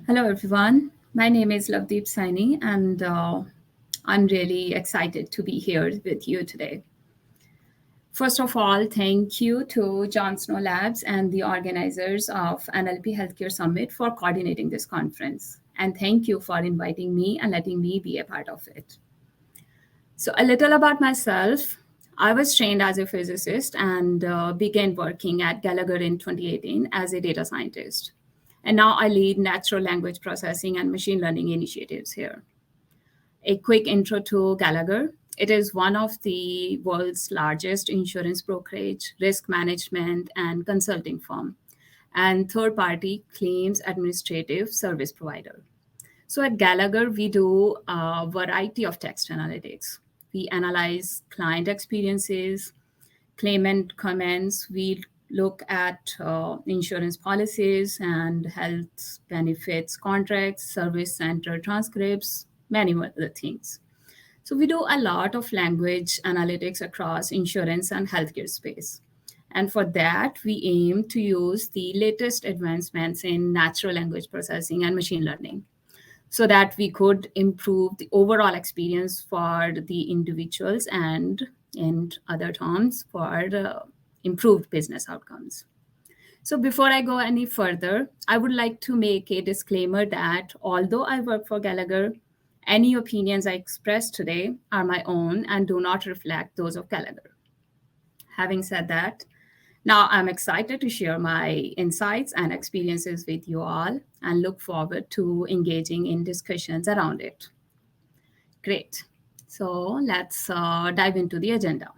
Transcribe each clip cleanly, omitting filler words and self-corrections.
Hello, everyone. My name is Lovedeep Saini, and I'm really excited to be here with you today. First of all, thank you to John Snow Labs and the organizers of NLP Healthcare Summit for coordinating this conference. And thank you for inviting me and letting me be a part of it. So, a little about myself. I was trained as a physicist and began working at Gallagher in 2018 as a data scientist. And now I lead natural language processing and machine learning initiatives here. A quick intro to Gallagher. It is one of the world's largest insurance brokerage, risk management, and consulting firm, and third party claims administrative service provider. So at Gallagher, we do a variety of text analytics. We analyze client experiences, claimant comments. We look at insurance policies and health benefits contracts, service center transcripts, many other things. So we do a lot of language analytics across insurance and healthcare space. And for that, we aim to use the latest advancements in natural language processing and machine learning so that we could improve the overall experience for the individuals and, in other terms, for the improved business outcomes. So, before I go any further, I would like to make a disclaimer that although I work for Gallagher, any opinions I express today are my own and do not reflect those of Gallagher. Having said that, now I'm excited to share my insights and experiences with you all and look forward to engaging in discussions around it. Great. So let's dive into the agenda.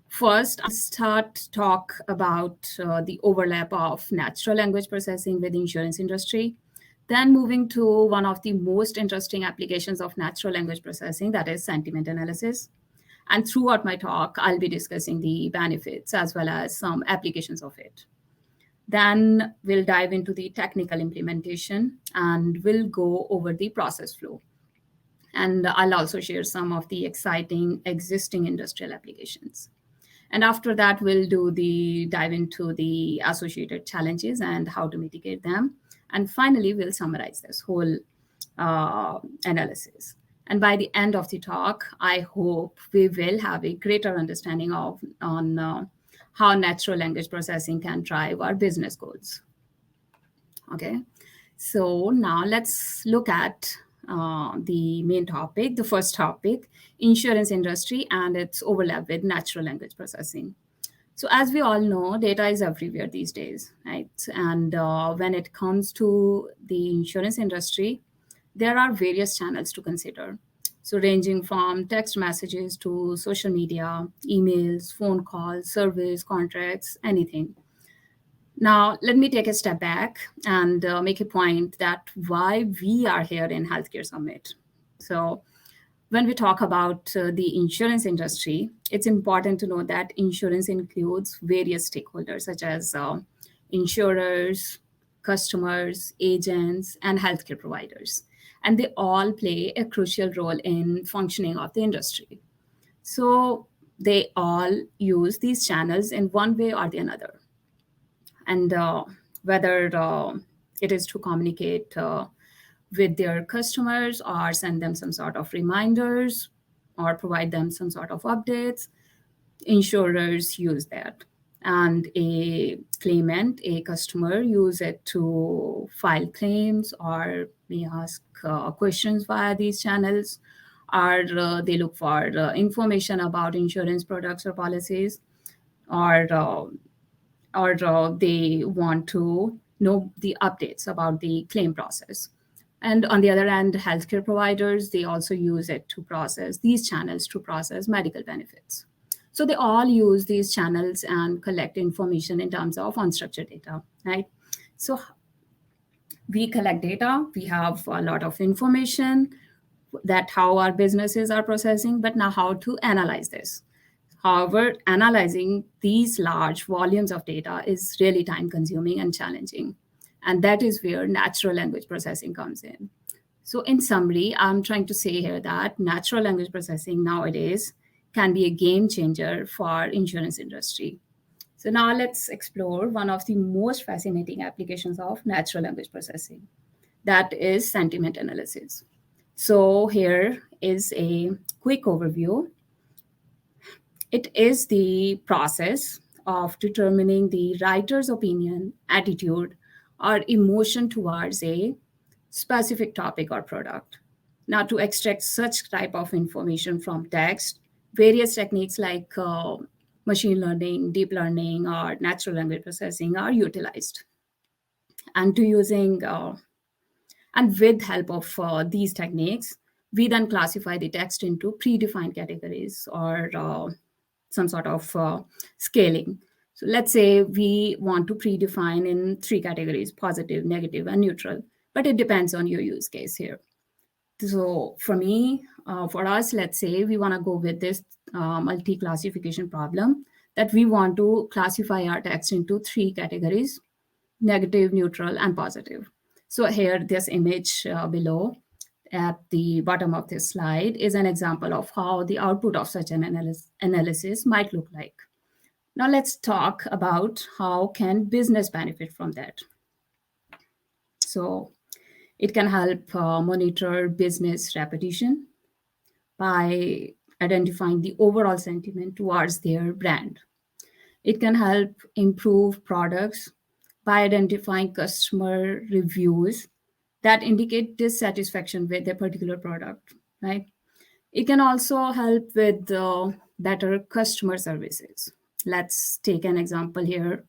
First, I'll start talk about the overlap of natural language processing with insurance industry. Then moving to one of the most interesting applications of natural language processing, that is sentiment analysis. And throughout my talk, I'll be discussing the benefits as well as some applications of it. Then we'll dive into the technical implementation and we'll go over the process flow. And I'll also share some of the exciting existing industrial applications. And after that, we'll do the dive into the associated challenges and how to mitigate them. And finally, we'll summarize this whole analysis. And by the end of the talk, I hope we will have a greater understanding of on how natural language processing can drive our business goals. Okay, so now let's look at the main topic, the first topic, insurance industry and its overlap with natural language processing. So as we all know, data is everywhere these days, right? And when it comes to the insurance industry, there are various channels to consider. So ranging from text messages to social media, emails, phone calls, surveys, contracts, anything. Now, let me take a step back and make a point that why we are here in Healthcare Summit. So, when we talk about the insurance industry, it's important to know that insurance includes various stakeholders such as insurers, customers, agents, and healthcare providers. And they all play a crucial role in functioning of the industry. So they all use these channels in one way or the another. And whether it is to communicate with their customers or send them some sort of reminders or provide them some sort of updates, insurers use that. And a claimant, a customer, use it to file claims or may ask questions via these channels, or they look for information about insurance products or policies, or they want to know the updates about the claim process. And on the other hand, healthcare providers, they also use it to process these channels to process medical benefits. So they all use these channels and collect information in terms of unstructured data, right? So we collect data, we have a lot of information that how our businesses are processing, but now how to analyze this. However, analyzing these large volumes of data is really time consuming and challenging. And that is where natural language processing comes in. So, in summary, I'm trying to say here that natural language processing nowadays can be a game changer for insurance industry. So now let's explore one of the most fascinating applications of natural language processing, that is sentiment analysis. So here is a quick overview. It is the process of determining the writer's opinion, attitude, or emotion towards a specific topic or product. Now, to extract such type of information from text, various techniques like machine learning, deep learning, or natural language processing are utilized. And to using and with help of these techniques, we then classify the text into predefined categories or some sort of scaling. So let's say we want to predefine in three categories: positive, negative, and neutral. But it depends on your use case here. So for me, for us, let's say we want to go with this multi-classification problem, that we want to classify our text into three categories: negative, neutral, and positive. So here, this image below at the bottom of this slide is an example of how the output of such an analysis might look like. Now let's talk about how can business benefit from that. So it can help monitor business reputation by identifying the overall sentiment towards their brand. It can help improve products by identifying customer reviews that indicate dissatisfaction with a particular product, right? It can also help with better customer services. Let's take an example here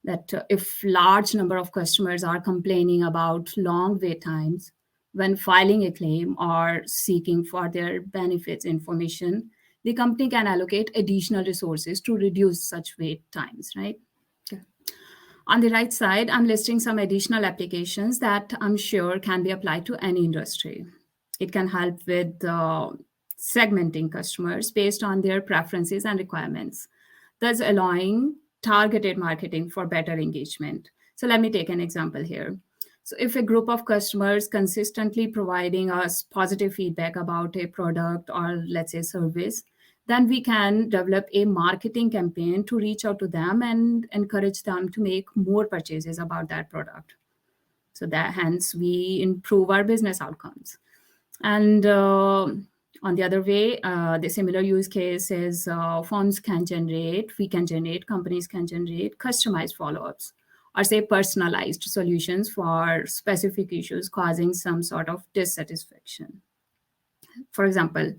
that if large number of customers are complaining about long wait times when filing a claim or seeking for their benefits information, the company can allocate additional resources to reduce such wait times, right? Okay. On the right side, I'm listing some additional applications that I'm sure can be applied to any industry. It can help with segmenting customers based on their preferences and requirements, thus allowing targeted marketing for better engagement. So let me take an example here. So if a group of customers consistently providing us positive feedback about a product or let's say service, then we can develop a marketing campaign to reach out to them and encourage them to make more purchases about that product. So that hence we improve our business outcomes. And on the other way, the similar use case is we can generate, companies can generate customized follow-ups or say personalized solutions for specific issues causing some sort of dissatisfaction. For example,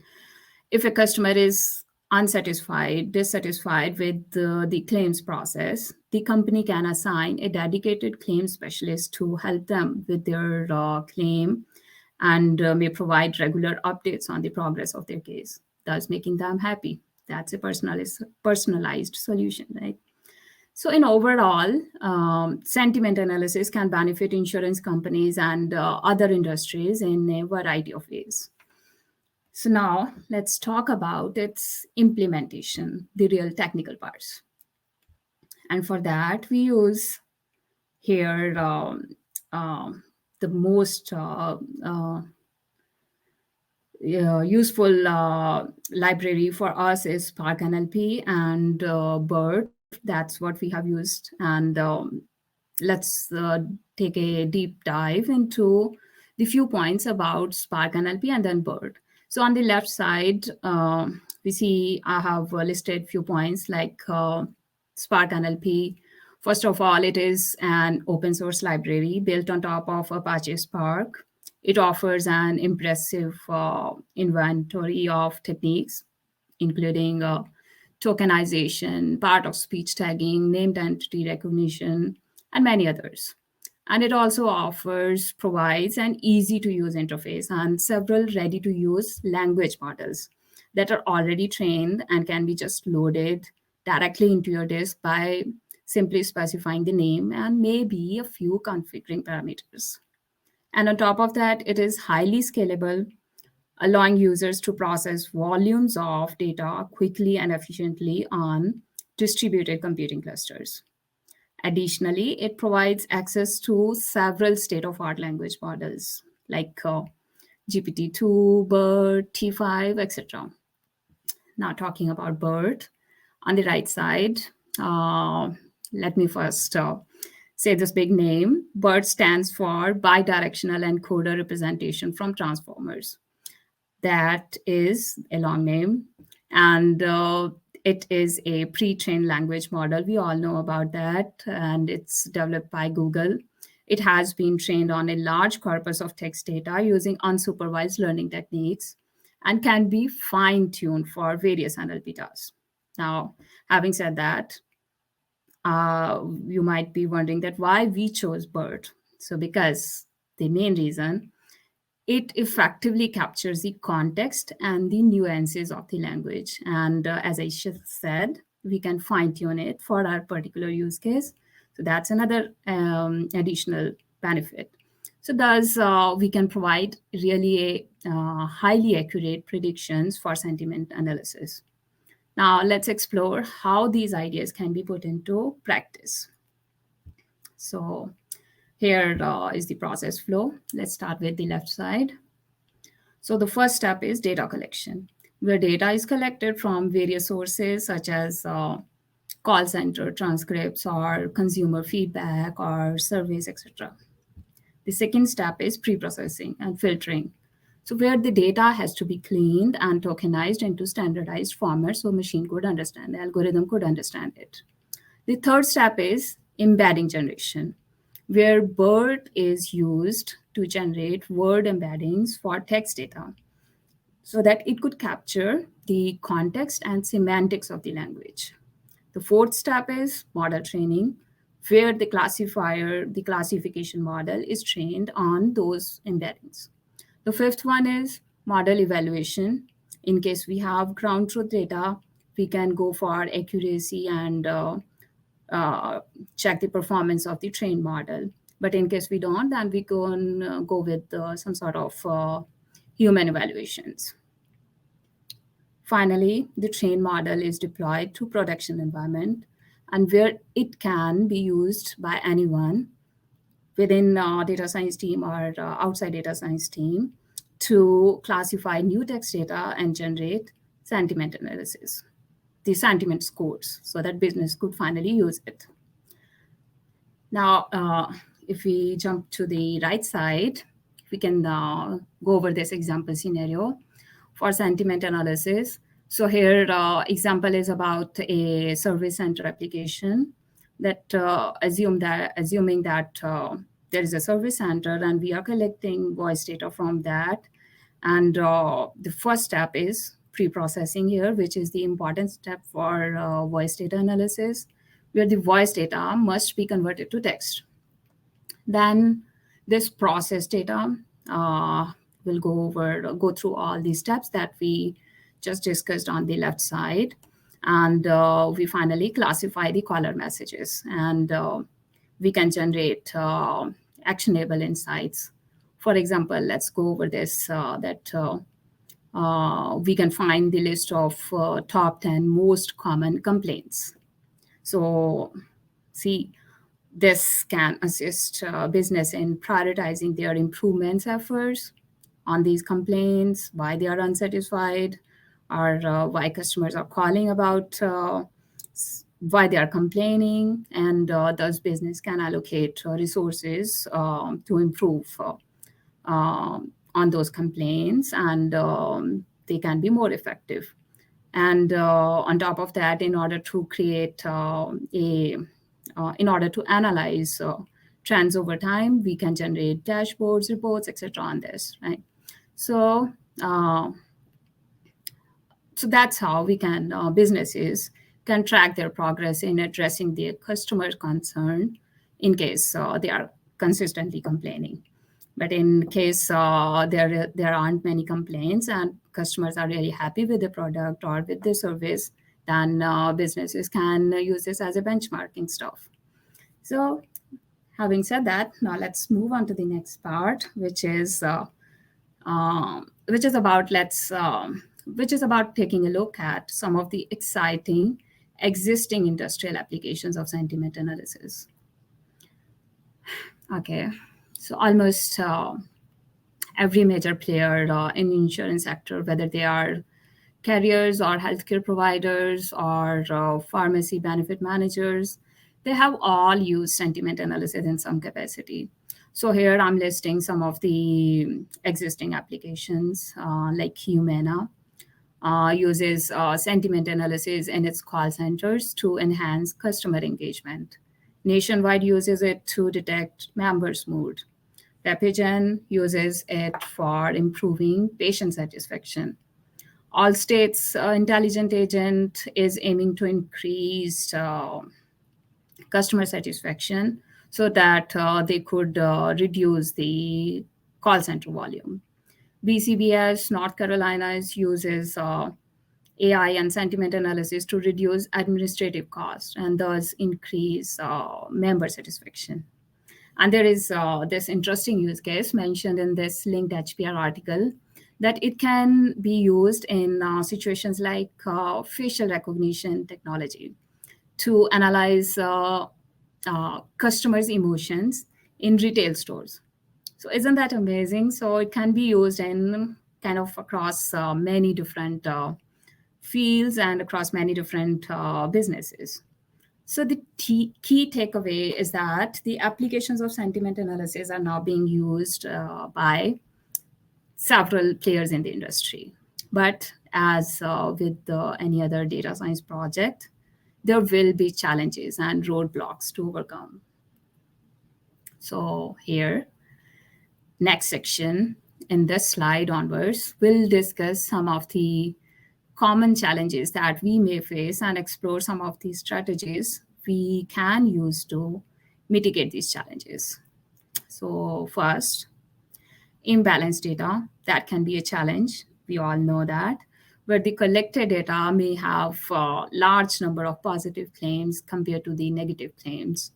if a customer is dissatisfied with the claims process, the company can assign a dedicated claim specialist to help them with their claim and may provide regular updates on the progress of their case, thus making them happy. That's a personalized solution, right? So, in overall, sentiment analysis can benefit insurance companies and other industries in a variety of ways. So, now let's talk about its implementation, the real technical parts. And for that, we use here the most useful library for us is Spark NLP and BERT. That's what we have used. And let's take a deep dive into the few points about Spark NLP and then BERT. So on the left side, we see I have listed few points like Spark NLP. First of all, it is an open source library built on top of Apache Spark. It offers an impressive inventory of techniques, including tokenization, part of speech tagging, named entity recognition, and many others. And it also provides an easy to use interface and several ready to use language models that are already trained and can be just loaded directly into your disk by simply specifying the name and maybe a few configuring parameters. And on top of that, it is highly scalable, allowing users to process volumes of data quickly and efficiently on distributed computing clusters. Additionally, it provides access to several state-of-art language models like GPT-2, BERT, T5, etc. Now talking about BERT, on the right side, Let me first say this big name. BERT stands for Bidirectional Encoder Representation from Transformers. That is a long name, and it is a pre-trained language model. We all know about that, and it's developed by Google. It has been trained on a large corpus of text data using unsupervised learning techniques and can be fine-tuned for various NLP tasks. Now, having said that, you might be wondering that why we chose BERT. So because the main reason, it effectively captures the context and the nuances of the language. And as I said, we can fine tune it for our particular use case. So that's another additional benefit. So thus, we can provide really highly accurate predictions for sentiment analysis. Now let's explore how these ideas can be put into practice. So here is the process flow. Let's start with the left side. So the first step is data collection, where data is collected from various sources such as call center transcripts or consumer feedback or surveys, etc. The second step is pre-processing and filtering. So where the data has to be cleaned and tokenized into standardized formats so machine could understand, the algorithm could understand it. The third step is embedding generation, where BERT is used to generate word embeddings for text data so that it could capture the context and semantics of the language. The fourth step is model training, where the classification model is trained on those embeddings. The fifth one is model evaluation. In case we have ground truth data, we can go for accuracy and check the performance of the trained model. But in case we don't, then we can go with some sort of human evaluations. Finally, the trained model is deployed to production environment and where it can be used by anyone within data science team or outside data science team to classify new text data and generate sentiment analysis, the sentiment scores, so that business could finally use it. Now, if we jump to the right side, we can go over this example scenario for sentiment analysis. So here, example is about a service center application that assuming that there is a service center and we are collecting voice data from that. And the first step is pre-processing here, which is the important step for voice data analysis, where the voice data must be converted to text. Then this process data will go through all these steps that we just discussed on the left side. And we finally classify the caller messages. And we can generate actionable insights. For example, let's go over this, we can find the list of top 10 most common complaints. So see, this can assist business in prioritizing their improvements efforts on these complaints, why they are unsatisfied, or why customers are calling about why they are complaining, and thus business can allocate resources to improve on those complaints, and they can be more effective. And on top of that, in order to create in order to analyze trends over time, we can generate dashboards, reports, etc. on this, right? So, so that's how we can businesses can track their progress in addressing their customer concern in case they are consistently complaining. But in case there aren't many complaints and customers are really happy with the product or with the service, then businesses can use this as a benchmarking stuff. So having said that, now let's move on to the next part, which is about taking a look at some of the exciting existing industrial applications of sentiment analysis. Okay, so almost every major player in the insurance sector, whether they are carriers or healthcare providers or pharmacy benefit managers, they have all used sentiment analysis in some capacity. So here I'm listing some of the existing applications like Humana uses sentiment analysis in its call centers to enhance customer engagement. Nationwide uses it to detect members' mood. Repigen uses it for improving patient satisfaction. Allstate's intelligent agent is aiming to increase customer satisfaction so that they could reduce the call center volume. BCBS, North Carolina, uses AI and sentiment analysis to reduce administrative costs and thus increase member satisfaction. And there is this interesting use case mentioned in this linked HPR article that it can be used in situations like facial recognition technology to analyze customers' emotions in retail stores. So, isn't that amazing? So, it can be used in kind of across many different fields and across many different businesses. So the key takeaway is that the applications of sentiment analysis are now being used by several players in the industry. But as with any other data science project, there will be challenges and roadblocks to overcome. So here, next section in this slide onwards, we'll discuss some of the common challenges that we may face and explore some of these strategies we can use to mitigate these challenges. So, first, imbalanced data, that can be a challenge. We all know that, where the collected data may have a large number of positive claims compared to the negative claims,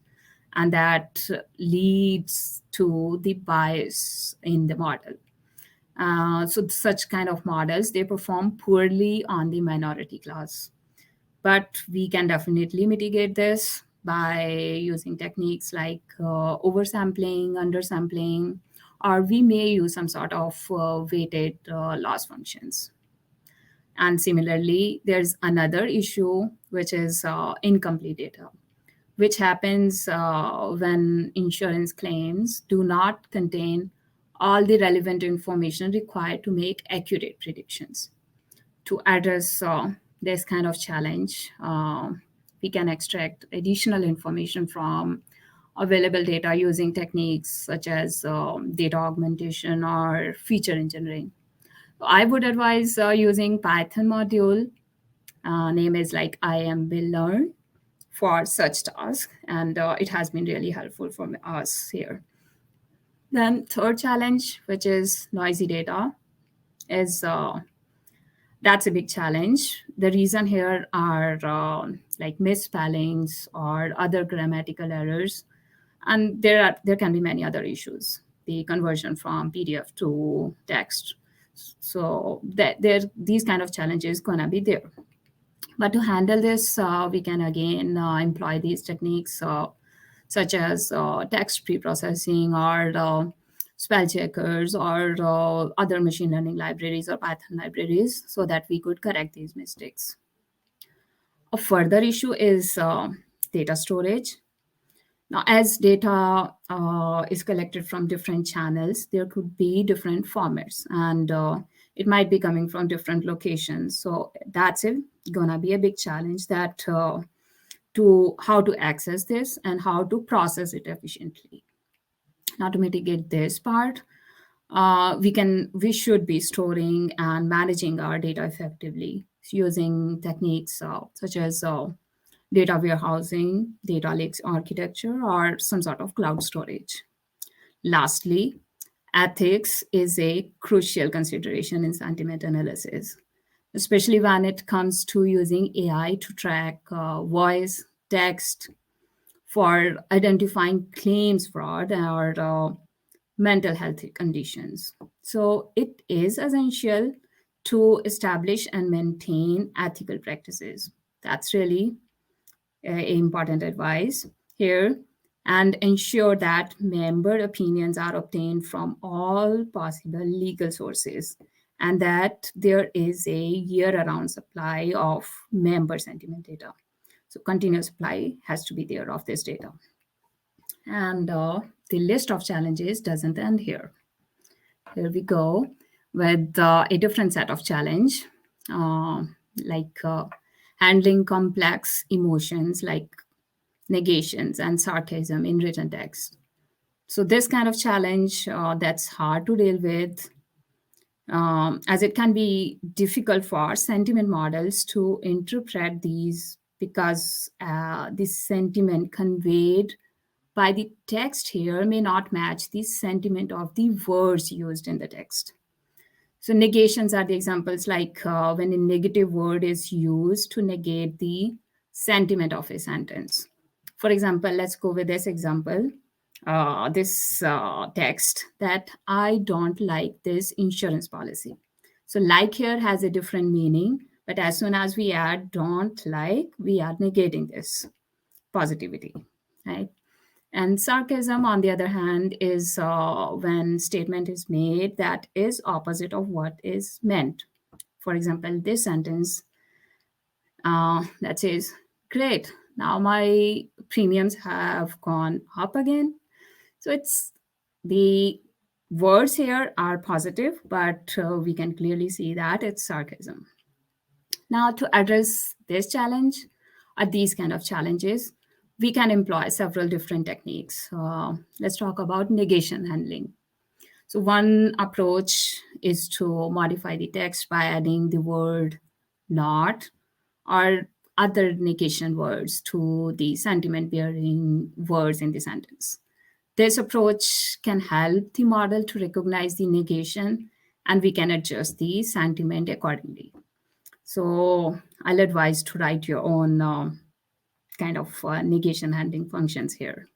and that leads to the bias in the model. So such kind of models, they perform poorly on the minority class. But we can definitely mitigate this by using techniques like oversampling, undersampling, or we may use some sort of weighted loss functions. And similarly, there's another issue, which is incomplete data, which happens when insurance claims do not contain all the relevant information required to make accurate predictions. To address this kind of challenge, we can extract additional information from available data using techniques such as data augmentation or feature engineering. I would advise using Python module. Name is like IMBlearn for such tasks, and it has been really helpful for us here. Then third challenge, which is noisy data, is that's a big challenge. The reason here are like misspellings or other grammatical errors, and there can be many other issues. The conversion from PDF to text. So that there these kind of challenges gonna be there. But to handle this, we can again employ these techniques such as text pre-processing or spell checkers or other machine learning libraries or Python libraries so that we could correct these mistakes. A further issue is data storage. Now, as data is collected from different channels, there could be different formats and it might be coming from different locations. So that's gonna be a big challenge that to how to access this and how to process it efficiently. Now, to mitigate this part, we should be storing and managing our data effectively using techniques such as data warehousing, data lakes architecture, or some sort of cloud storage. Lastly, ethics is a crucial consideration in sentiment analysis, especially when it comes to using AI to track voice, text for identifying claims fraud or mental health conditions. So it is essential to establish and maintain ethical practices. That's really important advice here, and ensure that member opinions are obtained from all possible legal sources and that there is a year-round supply of member sentiment data. So continuous supply has to be there of this data. And the list of challenges doesn't end here. Here we go with a different set of challenge, uh, like handling complex emotions like negations and sarcasm in written text. So this kind of challenge that's hard to deal with, as it can be difficult for sentiment models to interpret these because the sentiment conveyed by the text here may not match the sentiment of the words used in the text. So negations are the examples, like when a negative word is used to negate the sentiment of a sentence. For example, let's go with this example. This text that I don't like this insurance policy. So like here has a different meaning, but as soon as we add don't like, we are negating this positivity, right? And sarcasm, on the other hand, is when statement is made that is opposite of what is meant. For example, this sentence that says, "Great, now my premiums have gone up again." So it's the words here are positive, but we can clearly see that it's sarcasm. Now, to address this challenge or these kind of challenges, we can employ several different techniques. Let's talk about negation handling. So, one approach is to modify the text by adding the word not or other negation words to the sentiment bearing words in the sentence. This approach can help the model to recognize the negation, and we can adjust the sentiment accordingly. So I'll advise to write your own kind of negation handling functions here.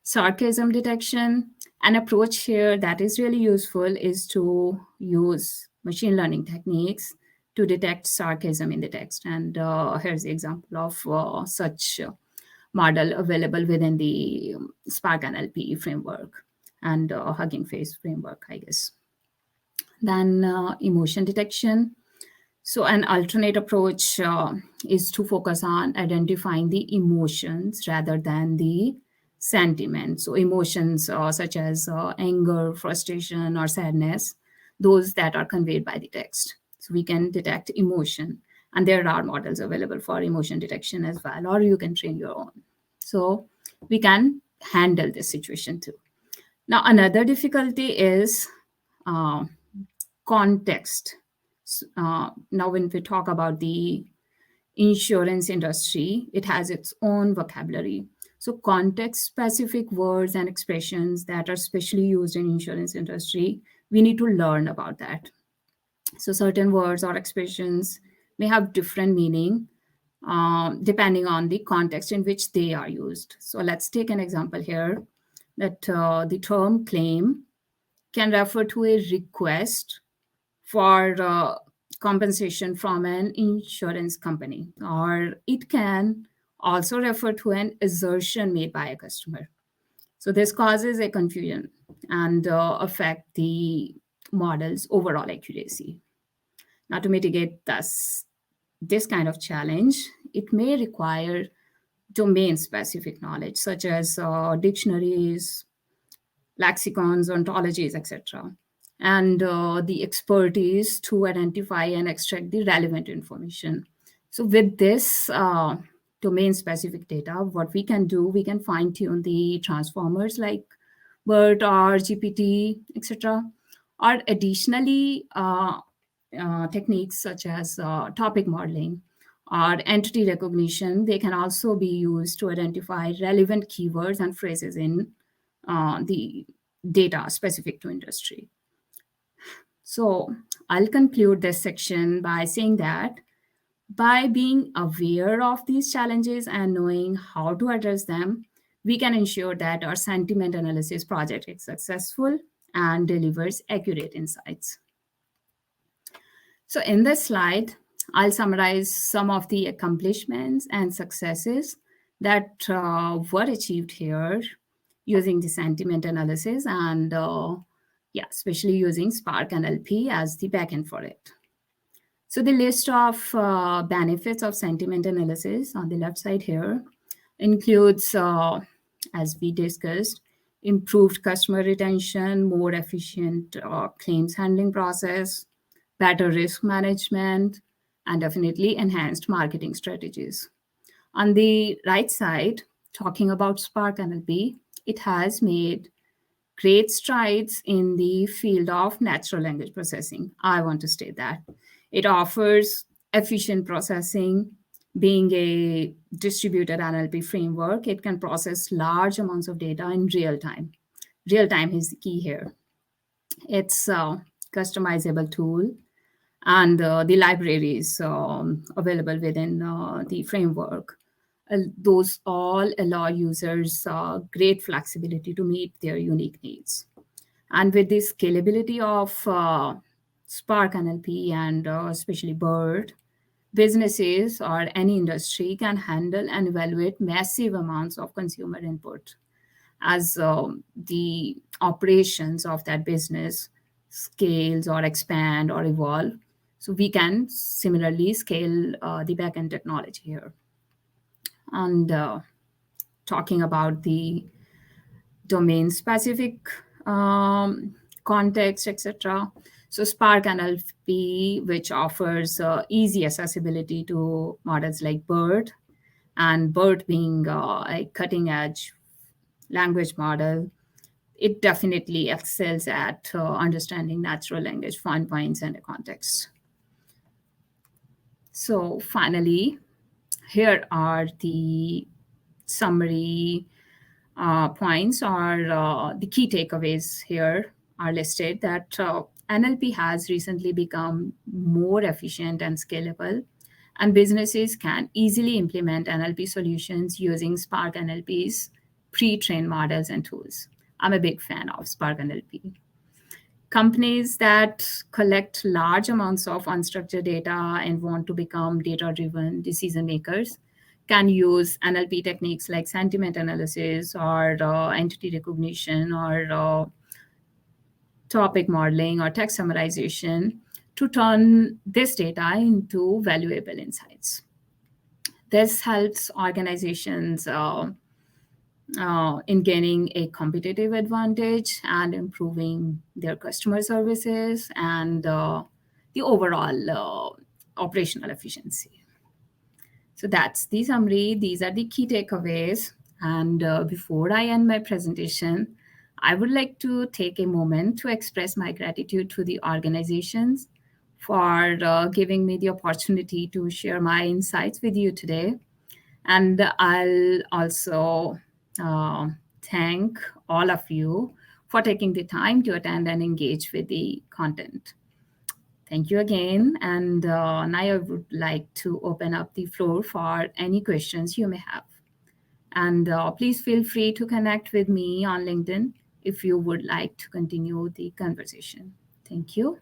Sarcasm detection, an approach here that is really useful is to use machine learning techniques to detect sarcasm in the text. And here's the example of such model available within the Spark NLP framework and Hugging Face framework, I guess. Then emotion detection. So, an alternate approach is to focus on identifying the emotions rather than the sentiment. So, emotions such as anger, frustration, or sadness, those that are conveyed by the text. So, we can detect emotion, and there are models available for emotion detection as well, or you can train your own. So, we can handle this situation too. Now, another difficulty is uh, context. Now, when we talk about the insurance industry, it has its own vocabulary. So, context specific words and expressions that are specially used in insurance industry, we need to learn about that. So, certain words or expressions may have different meaning depending on the context in which they are used. So, let's take an example here that the term claim can refer to a request for compensation from an insurance company, or it can also refer to an assertion made by a customer. So this causes a confusion and affect the model's overall accuracy. Now, to mitigate this kind of challenge, it may require domain-specific knowledge, such as dictionaries, lexicons, ontologies, etc., and the expertise to identify and extract the relevant information. So, with this domain specific data, what we can do, we can fine tune the transformers like BERT or GPT, etc. Or additionally, techniques such as topic modeling or entity recognition, they can also be used to identify relevant keywords and phrases in the data specific to industry. So I'll conclude this section by saying that by being aware of these challenges and knowing how to address them, we can ensure that our sentiment analysis project is successful and delivers accurate insights. So in this slide, I'll summarize some of the accomplishments and successes that were achieved here using the sentiment analysis, and Yeah, especially using Spark NLP as the backend for it. So the list of benefits of sentiment analysis on the left side here includes, as we discussed, improved customer retention, more efficient claims handling process, better risk management, and definitely enhanced marketing strategies. On the right side, talking about Spark NLP, it has made great strides in the field of natural language processing. I want to state that. It offers efficient processing. Being a distributed NLP framework, it can process large amounts of data in real time. Real time is the key here. It's a customizable tool, and the libraries available within the framework. Those all allow users great flexibility to meet their unique needs. And with the scalability of Spark NLP and especially BERT, businesses or any industry can handle and evaluate massive amounts of consumer input as the operations of that business scales or expand or evolve. So we can similarly scale the backend technology here. And talking about the domain specific context, etc. So Spark NLP, which offers easy accessibility to models like BERT, and BERT being a cutting edge language model, it definitely excels at understanding natural language font points and a context. So finally, here are the summary points, or the key takeaways here are listed, that NLP has recently become more efficient and scalable, and businesses can easily implement NLP solutions using Spark NLP's pre-trained models and tools. I'm a big fan of Spark NLP. Companies that collect large amounts of unstructured data and want to become data-driven decision makers can use NLP techniques like sentiment analysis or entity recognition or topic modeling or text summarization to turn this data into valuable insights. This helps organizations in gaining a competitive advantage and improving their customer services and the overall operational efficiency. So that's the summary. These are the key takeaways. And before I end my presentation, I would like to take a moment to express my gratitude to the organizations for giving me the opportunity to share my insights with you today. And I'll also uh, thank all of you for taking the time to attend and engage with the content. Thank you again. And now I would like to open up the floor for any questions you may have. And please feel free to connect with me on LinkedIn if you would like to continue the conversation. Thank you.